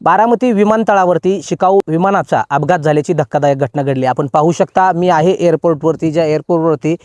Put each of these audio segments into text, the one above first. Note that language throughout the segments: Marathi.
बारामती विमानतळावरती शिकाऊ विमानाचा अपघात झाल्याची धक्कादायक घटना घडली। आपण पाहू शकता, मी आहे एअरपोर्टवरती, ज्या एअरपोर्टवरती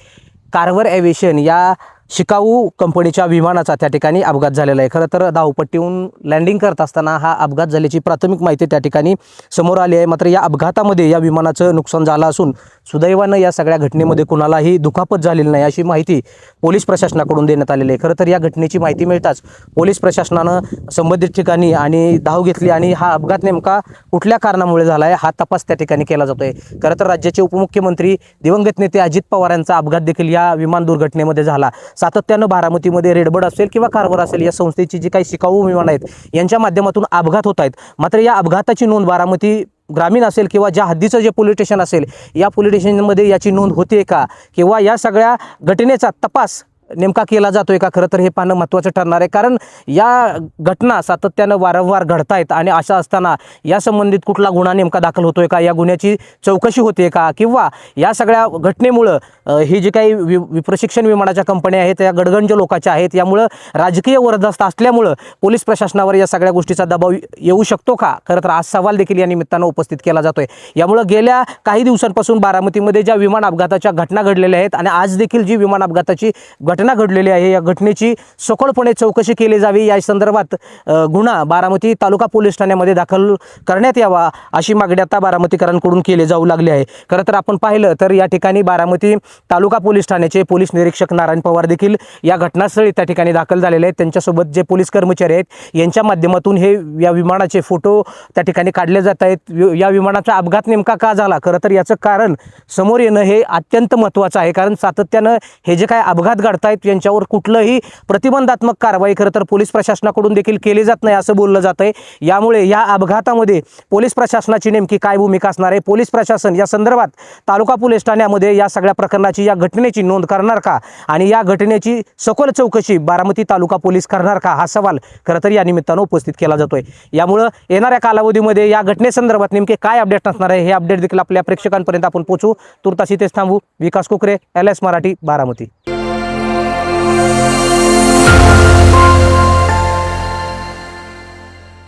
कार्व्हर एव्हिएशन या शिकाऊ कंपनीच्या विमानाचा त्या ठिकाणी अपघात झालेला आहे। खरं तर धावपट्टीहून लँडिंग करत असताना हा अपघात झाल्याची प्राथमिक माहिती त्या ठिकाणी समोर आली आहे। मात्र या अपघातामध्ये या विमानाचं नुकसान झालं असून सुदैवानं या सगळ्या घटनेमध्ये कुणालाही दुखापत झालेली नाही अशी माहिती पोलीस प्रशासनाकडून देण्यात आलेली आहे। खरं तर या घटनेची माहिती मिळताच पोलीस प्रशासनानं संबंधित ठिकाणी आणि धाव घेतली आणि हा अपघात नेमका कुठल्या कारणामुळे झाला आहे हा तपास त्या ठिकाणी केला जातोय। खरं तर राज्याचे उपमुख्यमंत्री दिवंगत नेते अजित पवार यांचा अपघात देखील या विमान दुर्घटनेमध्ये झाला। सातत्यानं बारामतीमध्ये रेडबर्ड असेल किंवा कार्व्हर असेल या संस्थेची जी काही शिकाऊ विमान आहेत यांच्या माध्यमातून अपघात होत आहेत। मात्र या अपघाताची नोंद बारामती ग्रामीण असेल किंवा ज्या हद्दीचं जे पोलीस स्टेशन असेल या पोलीस स्टेशनमध्ये याची नोंद होते का, किंवा या सगळ्या घटनेचा तपास नेमका केला जातोय का, खरं तर हे पाहणं महत्त्वाचं ठरणार आहे। कारण या घटना सातत्यानं वारंवार घडतायत आणि अशा असताना या संबंधित कुठला गुन्हा नेमका दाखल होतोय का, या गुन्ह्याची चौकशी होते का, किंवा या सगळ्या घटनेमुळं ही जी काही प्रशिक्षण विमानाच्या कंपन्या आहेत या गडगंज लोकांच्या आहेत, यामुळं राजकीय वरदस्त असल्यामुळं पोलीस प्रशासनावर या सगळ्या गोष्टीचा दबाव येऊ शकतो का, खरं तर आज सवाल देखील या निमित्तानं उपस्थित केला जातोय। यामुळं गेल्या काही दिवसांपासून बारामतीमध्ये ज्या विमान अपघाताच्या घटना घडलेल्या आहेत आणि आज देखील जी विमान अपघाताची घटना घडलेली आहे या घटनेची सखोलपणे चौकशी केली जावी, या संदर्भात गुन्हा बारामती तालुका पोलीस ठाण्यामध्ये दाखल करण्यात यावा अशी मागणी आता बारामतीकरांकडून केली जाऊ लागली आहे। खरं तर आपण पाहिलं तर या ठिकाणी बारामती तालुका पोलीस ठाण्याचे पोलीस निरीक्षक नारायण पवार देखील या घटनास्थळी त्या ठिकाणी दाखल झालेले आहेत। त्यांच्यासोबत जे पोलीस कर्मचारी आहेत यांच्या माध्यमातून हे या विमानाचे फोटो त्या ठिकाणी काढले जात आहेत। या विमानाचा अपघात नेमका का झाला, खरं तर याचं कारण समोर येणं हे अत्यंत महत्त्वाचं आहे। कारण सातत्यानं हे जे काय अपघात घडत आहेत यांच्यावर कुठलंही प्रतिबंधात्मक कारवाई खरं तर पोलीस प्रशासनाकडून देखील केली जात नाही असं बोललं जात आहे। यामुळे या अपघातामध्ये पोलीस प्रशासनाची नेमकी काय भूमिका असणार आहे, पोलीस प्रशासन या संदर्भात तालुका पोलीस ठाण्यामध्ये या सगळ्या प्रकरणाची या घटनेची नोंद करणार का आणि या घटनेची सखोल चौकशी बारामती तालुका पोलीस करणार का, हा सवाल खरं तर या निमित्तानं उपस्थित केला जातोय। यामुळं येणाऱ्या कालावधीमध्ये या घटनेसंदर्भात नेमके काय अपडेट असणार आहे हे अपडेट देखील आपल्या प्रेक्षकांपर्यंत आपण पोहोचू। तुर्तास इथेच थांबू। विकास कोकरे, LS मराठी, बारामती।